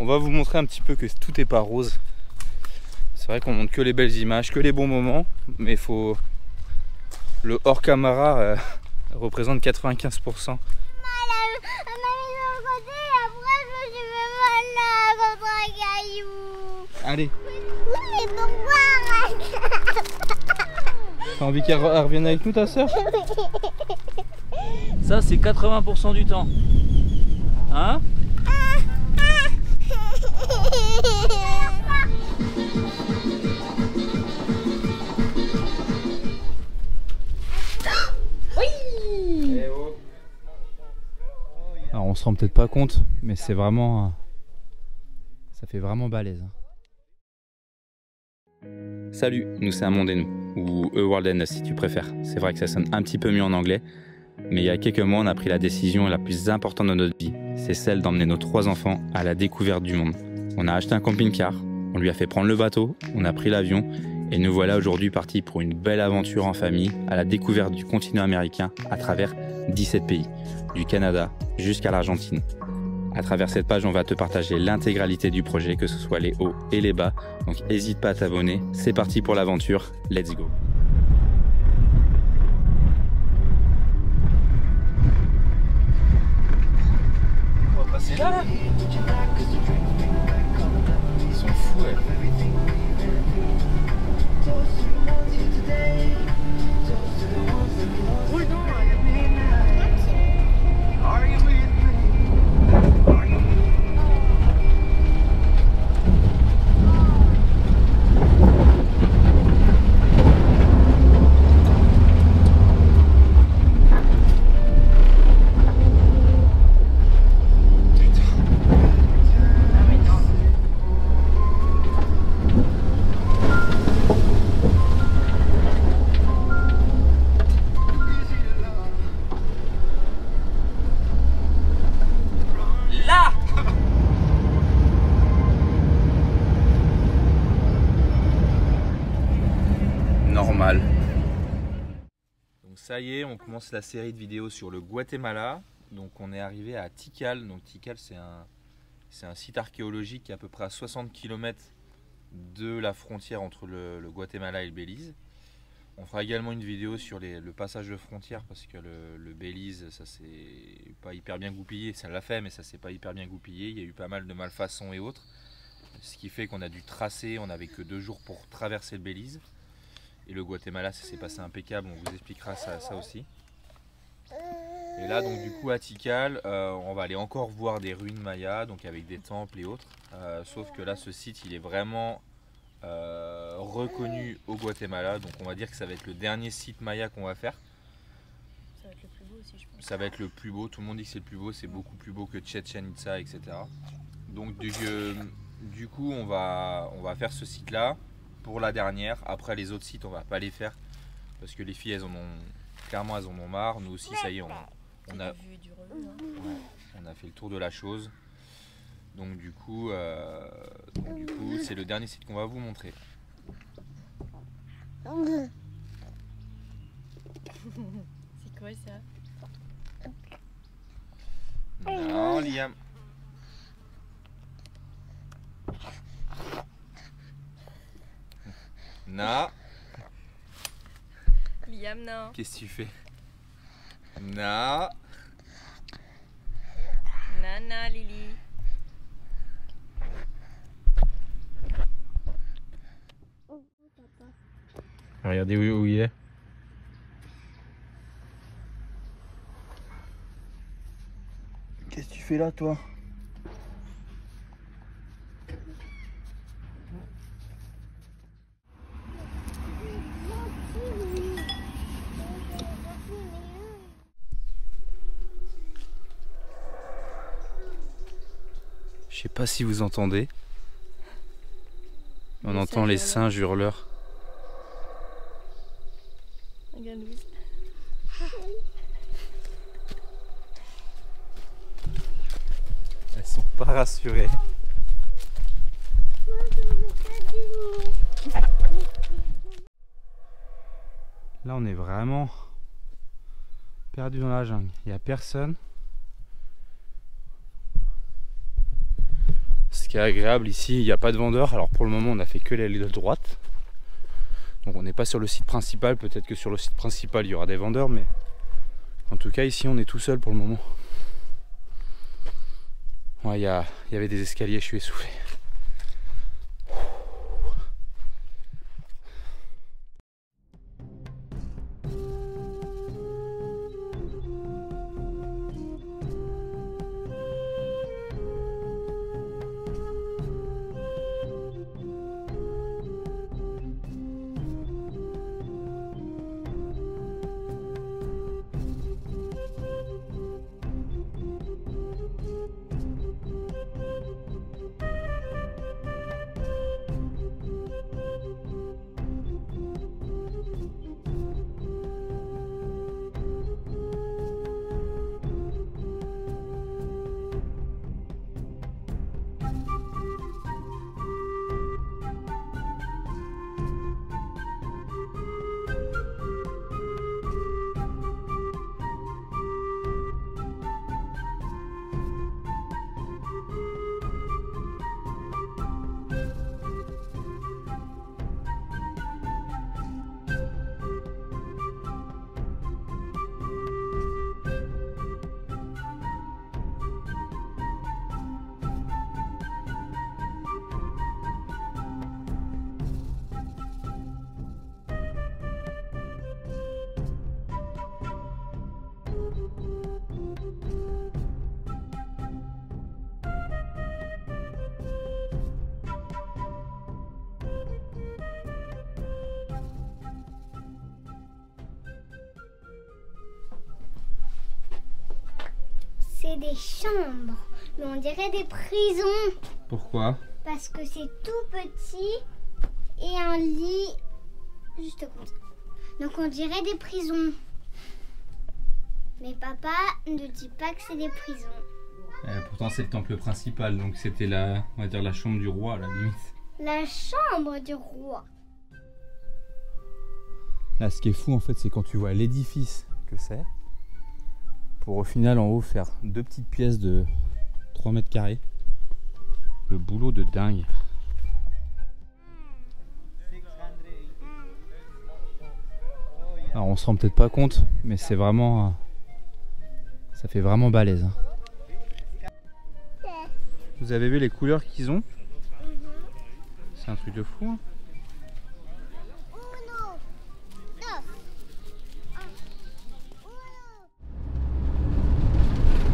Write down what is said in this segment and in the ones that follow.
On va vous montrer un petit peu que tout n'est pas rose. C'est vrai qu'on montre que les belles images, que les bons moments, mais faut... le hors caméra représente 95%. Allez. Oui, pourquoi? T'as envie qu'elle revienne avec nous, ta soeur? Ça, c'est 80% du temps. Hein? Alors on se rend peut-être pas compte, mais c'est vraiment... ça fait vraiment balèze. Salut, nous c'est Un Monde et Nous, ou A World and Us si tu préfères. C'est vrai que ça sonne un petit peu mieux en anglais, mais il y a quelques mois on a pris la décision la plus importante de notre vie. C'est celle d'emmener nos 3 enfants à la découverte du monde. On a acheté un camping-car, on lui a fait prendre le bateau, on a pris l'avion, et nous voilà aujourd'hui partis pour une belle aventure en famille à la découverte du continent américain à travers 17 pays, du Canada jusqu'à l'Argentine. À travers cette page, on va te partager l'intégralité du projet, que ce soit les hauts et les bas. Donc n'hésite pas à t'abonner. C'est parti pour l'aventure. Let's go. On va passer là. Ils sont fous, ouais. Normal. Donc ça y est, on commence la série de vidéos sur le Guatemala. Donc on est arrivé à Tikal. Donc Tikal c'est un site archéologique qui est à peu près à 60 km de la frontière entre le Guatemala et le Belize. On fera également une vidéo sur le passage de frontière parce que le Belize, ça s'est pas hyper bien goupillé. Ça l'a fait, mais ça s'est pas hyper bien goupillé. Il y a eu pas mal de malfaçons et autres. Ce qui fait qu'on a dû tracer, on n'avait que 2 jours pour traverser le Belize. Et le Guatemala, ça s'est passé impeccable, on vous expliquera ça aussi. Et là, donc du coup, à Tikal, on va aller encore voir des ruines mayas, donc avec des temples et autres. Sauf que là, ce site, il est vraiment reconnu au Guatemala. Donc on va dire que ça va être le dernier site maya qu'on va faire. Ça va être le plus beau aussi, je pense. Ça va être le plus beau, tout le monde dit que c'est le plus beau, c'est beaucoup plus beau que Chichén Itzá, etc. Donc du coup, on va faire ce site-là pour la dernière. Après les autres sites, on va pas les faire parce que les filles, elles en ont marre. Nous aussi, ça y est, on a fait le tour de la chose. Donc du coup, c'est le dernier site qu'on va vous montrer. C'est quoi ça? Non, Liam. Non. Liam, non. Qu'est-ce que tu fais? Non. Nana, Lily. Regardez où il est. Qu'est-ce que tu fais là, toi? Je sais pas si vous entendez. On entend les singes hurleurs. Regarde, Louise. Elles sont pas rassurées. Là on est vraiment perdu dans la jungle. Il n'y a personne. Ce qui est agréable ici, il n'y a pas de vendeur. Alors pour le moment on a fait que l'aile de droite. Donc on n'est pas sur le site principal, peut-être que sur le site principal il y aura des vendeurs, mais en tout cas ici on est tout seul pour le moment. Ouais, il y avait des escaliers, je suis essoufflé. C'est des chambres, mais on dirait des prisons. Pourquoi? Parce que c'est tout petit et un lit juste comme ça. Donc on dirait des prisons. Mais papa ne dit pas que c'est des prisons. Pourtant c'est le temple principal, donc c'était la, on va dire la chambre du roi à la limite. La chambre du roi. Là ce qui est fou en fait c'est quand tu vois l'édifice que c'est, pour au final en haut faire deux petites pièces de 3 mètres carrés. Le boulot de dingue. Alors on se rend peut-être pas compte, mais c'est vraiment, ça fait vraiment balèze. Vous avez vu les couleurs qu'ils ont? C'est un truc de fou. Hein.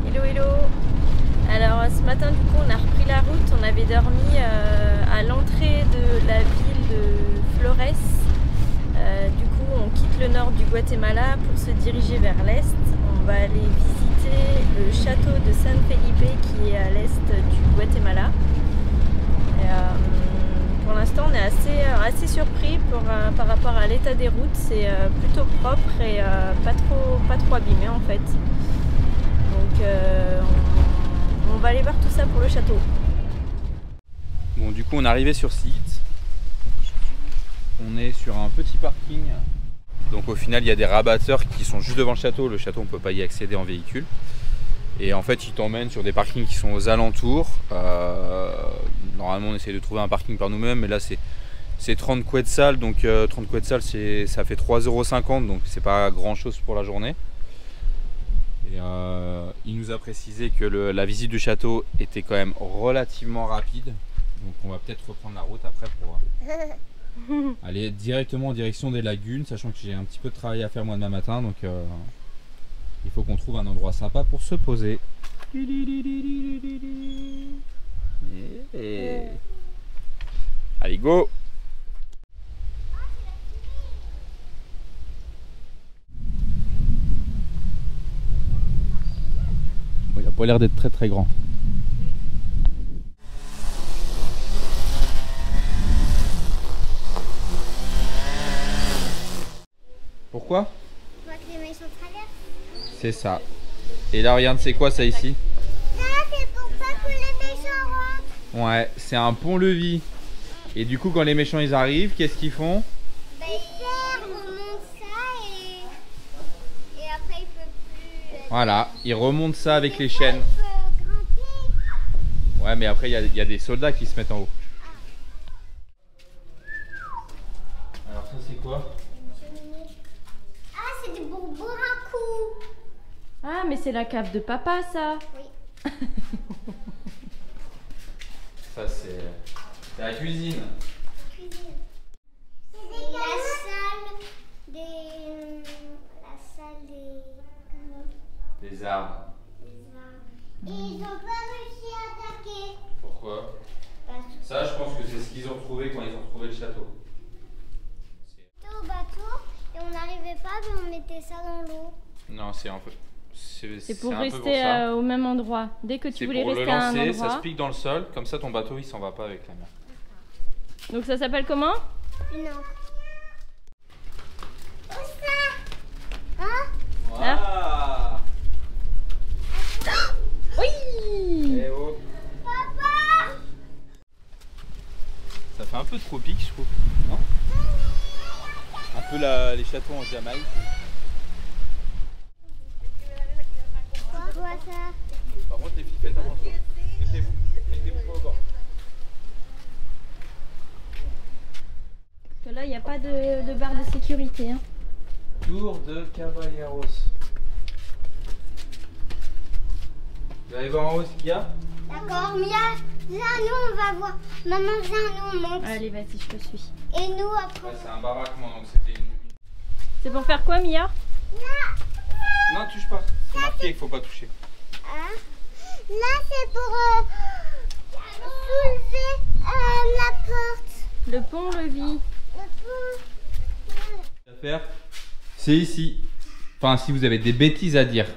Hello hello. Alors ce matin du coup on a repris la route, on avait dormi à l'entrée de la ville de Flores. Du coup on quitte le nord du Guatemala pour se diriger vers l'est. On va aller visiter le château de San Felipe qui est à l'est du Guatemala. Pour l'instant on est assez surpris par rapport à l'état des routes, c'est plutôt propre et pas trop abîmé en fait. Donc on va aller voir tout ça pour le château. Bon du coup on est arrivé sur site. On est sur un petit parking. Donc au final il y a des rabatteurs qui sont juste devant le château. Le château on peut pas y accéder en véhicule. Et en fait ils t'emmènent sur des parkings qui sont aux alentours. Normalement on essaie de trouver un parking par nous-mêmes, mais là c'est 30 quetzals, donc 30 quetzals ça fait 3,50 €, donc c'est pas grand chose pour la journée. Et il nous a précisé que la visite du château était quand même relativement rapide, donc on va peut-être reprendre la route après pour aller directement en direction des lagunes, sachant que j'ai un petit peu de travail à faire moi demain matin, donc il faut qu'on trouve un endroit sympa pour se poser. Allez go! Bon, il n'a pas l'air d'être très très grand. Pourquoi? Pour que les méchants traversent. C'est ça. Et là regarde, c'est quoi ça ici? Ça c'est pour pas que les méchants rentrent. Ouais, c'est un pont-levis. Et du coup quand les méchants ils arrivent, qu'est-ce qu'ils font? Bah, ils remontent ça et après ils peuvent plus. Voilà, ils remontent ça avec les chaînes. Ils peuvent grimper. Ouais, mais après, il y a des soldats qui se mettent en haut. Alors, ça, c'est quoi? Ah, c'est des bonbons à coups. Ah, mais c'est la cave de papa, ça. Oui. Ça, c'est la cuisine. C'est la salle des... Des arbres. Et ils n'ont pas réussi à attaquer. Pourquoi? Ça, je pense que c'est ce qu'ils ont retrouvé quand ils ont retrouvé le château. Au bateau et on n'arrivait pas, mais on mettait ça dans l'eau. Non, c'est un peu. C'est pour un peu rester ça. Au même endroit. Dès que tu voulais pour rester à un lancer, endroit. ça se pique dans le sol, comme ça ton bateau il s'en va pas avec la mer. Donc ça s'appelle comment? Une encre. Où ça? Hein? Ah. Oui. Eh oh. Papa! Ça fait un peu tropique, je trouve. Non? Un peu les châteaux en Jamaïque. Quoi ça? Par contre, les filles, faites attention. Mettez-vous au bord. Parce que là, il n'y a pas de barre de sécurité. Hein. Tour de Caballeros. Vous allez voir en haut ce qu'il y a? D'accord, Mia, viens, nous on va voir. Maman, viens, nous on monte. Allez, vas-y, je te suis. Et nous après. Ouais, c'est un baraquement, donc c'était une... C'est pour faire quoi, Mia? Non, touche pas. C'est marqué qu'il faut pas toucher. Hein? Là, c'est pour soulever la porte. Le pont-levis. Le pont. À faire, c'est ici. Enfin, si vous avez des bêtises à dire,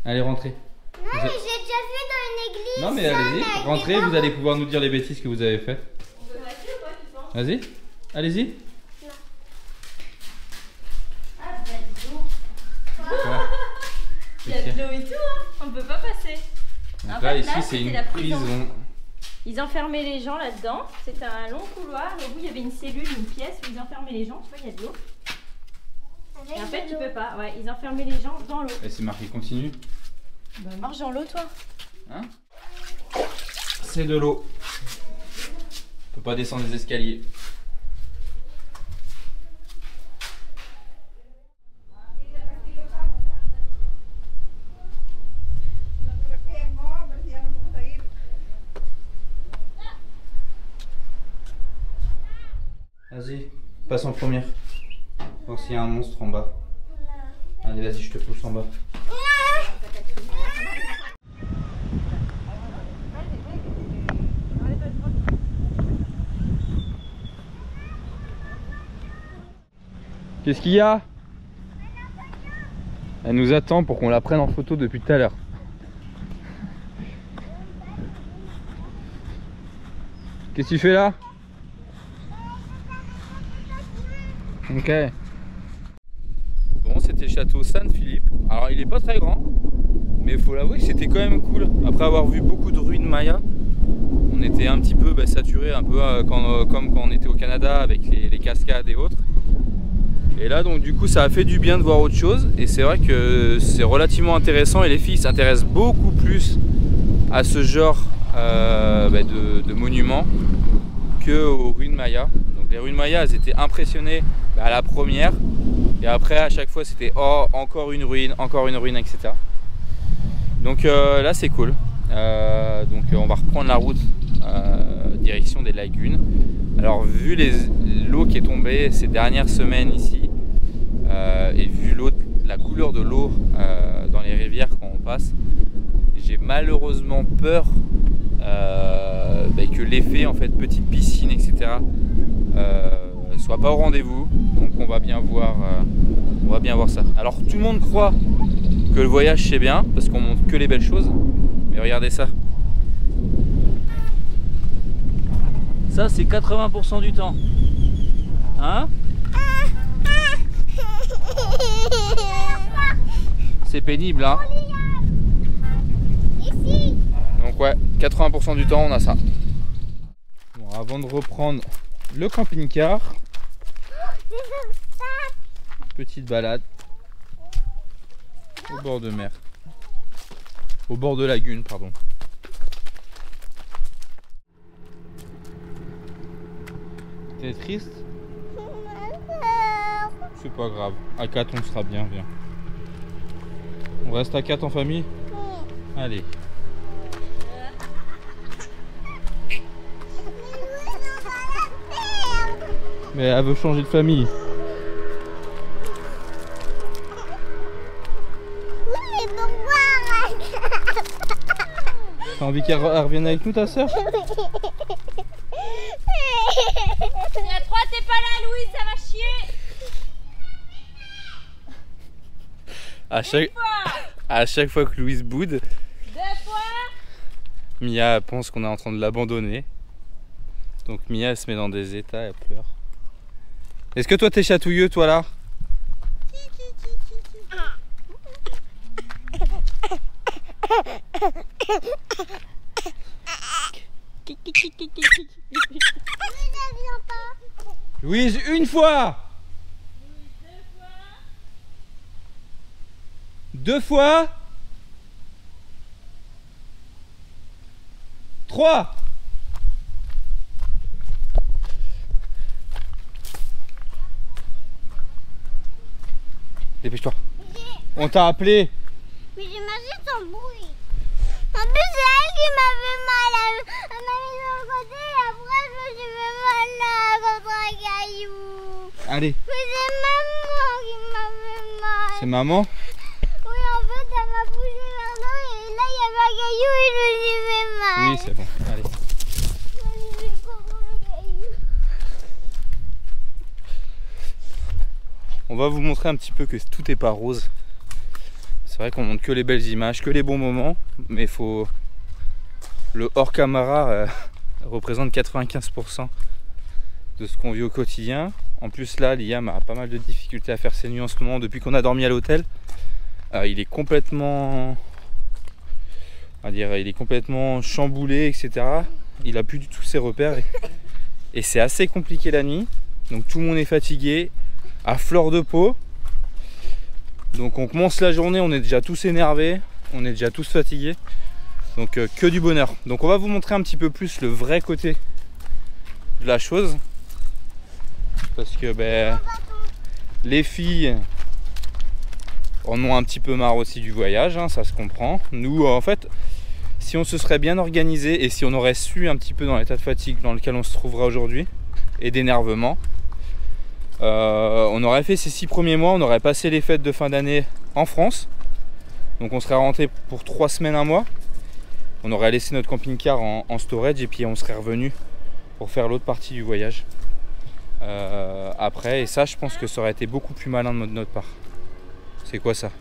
allez rentrer. Non, mais j'ai déjà vu dans une église. Non, mais ça, allez-y, avec rentrez, des vous allez pouvoir nous dire les bêtises que vous avez faites. Vas-y, allez-y. Il y a de l'eau et tout, hein. On peut pas passer. Donc En là, fait, ici, là, c'est c'était une la prison. prison. Ils enfermaient les gens là-dedans. C'était un long couloir. Au bout, il y avait une cellule, une pièce où ils enfermaient les gens. Tu vois, il y a de l'eau. Avec Et en fait, de tu l'eau. peux pas. Ouais, ils enfermaient les gens dans l'eau. Et c'est marqué continue. Bah, marche dans l'eau, toi. Hein? C'est de l'eau. On peut pas descendre les escaliers. Vas-y, passe en première. Voir s'il y a un monstre en bas. Allez, vas-y, je te pousse en bas. Qu'est-ce qu'il y a? Elle nous attend pour qu'on la prenne en photo depuis tout à l'heure. Qu'est-ce que tu fais là? Ok. Bon, c'était le château San Philippe. Alors, il est pas très grand, mais il faut l'avouer que c'était quand même cool. Après avoir vu beaucoup de ruines mayas, on était un petit peu saturé, un peu comme quand on était au Canada avec les cascades et autres. Et là, donc du coup, ça a fait du bien de voir autre chose. Et c'est vrai que c'est relativement intéressant et les filles s'intéressent beaucoup plus à ce genre de monuments qu'aux ruines mayas. Donc les ruines mayas, elles étaient impressionnées à la première. Et après, à chaque fois, c'était oh, encore une ruine, etc. Donc là, c'est cool. Donc on va reprendre la route direction des lagunes. Alors vu l'eau qui est tombée ces dernières semaines ici, et vu la couleur de l'eau dans les rivières quand on passe, j'ai malheureusement peur que l'effet en fait petite piscine, etc. soit pas au rendez-vous. Donc on va bien voir ça. Alors tout le monde croit que le voyage c'est bien parce qu'on montre que les belles choses, mais regardez ça. Ça, c'est 80% du temps. Hein? C'est pénible, hein? Ici. Donc ouais, 80% du temps on a ça. Bon, avant de reprendre le camping-car, petite balade au bord de mer. Au bord de lagune, pardon. T'es triste? C'est pas grave. À 4 on sera bien, viens. On reste à 4 en famille? Allez. Mais elle veut changer de famille. T'as envie qu'elle revienne avec nous, ta soeur? Il y a 3, t'es pas là, Louise, ça va chier. À chaque fois que Louise boude, 2 fois. Mia pense qu'on est en train de l'abandonner. Donc Mia elle se met dans des états, elle pleure. Est-ce que toi t'es chatouilleux, toi là? Louise, une fois! 2 fois? 3! Dépêche-toi. On t'a appelé. Mais j'imagine son bruit. En plus, c'est elle qui m'a fait mal. Elle m'a mis sur le côté et après, je me suis fait mal là, contre un caillou. Allez. Mais c'est maman qui m'a fait mal. C'est maman? Oui, en fait, elle m'a poussé vers l'eau et là, il y avait un caillou et je me suis fait mal. Oui, c'est bon. Allez. Je me suis fait contre le caillou. On va vous montrer un petit peu que tout est pas rose. C'est vrai qu'on montre que les belles images, que les bons moments, mais faut... Le hors caméra représente 95% de ce qu'on vit au quotidien. En plus là, Liam a pas mal de difficultés à faire ses nuits en ce moment depuis qu'on a dormi à l'hôtel. Il est complètement... on va dire, il est complètement chamboulé, etc. Il a plus du tout ses repères et c'est assez compliqué la nuit. Donc tout le monde est fatigué, à fleur de peau. Donc on commence la journée, on est déjà tous énervés, on est déjà tous fatigués. Donc que du bonheur. Donc on va vous montrer un petit peu plus le vrai côté de la chose. Parce que les filles en ont un petit peu marre aussi du voyage, hein, ça se comprend. Nous en fait, si on se serait bien organisé et si on aurait su un petit peu dans l'état de fatigue dans lequel on se trouvera aujourd'hui et d'énervement, on aurait fait ces 6 premiers mois, on aurait passé les fêtes de fin d'année en France. Donc on serait rentré pour 3 semaines, 1 mois. On aurait laissé notre camping-car en storage et puis on serait revenu pour faire l'autre partie du voyage après. Et ça, je pense que ça aurait été beaucoup plus malin de notre part. C'est quoi ça?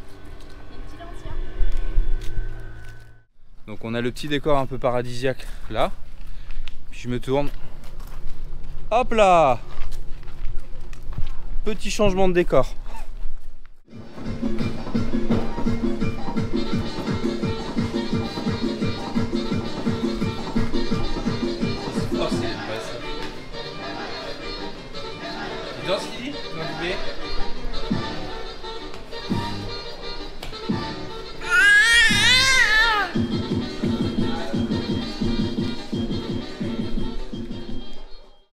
Donc on a le petit décor un peu paradisiaque là. Puis je me tourne. Hop là! Petit changement de décor. Tu danses, Lily?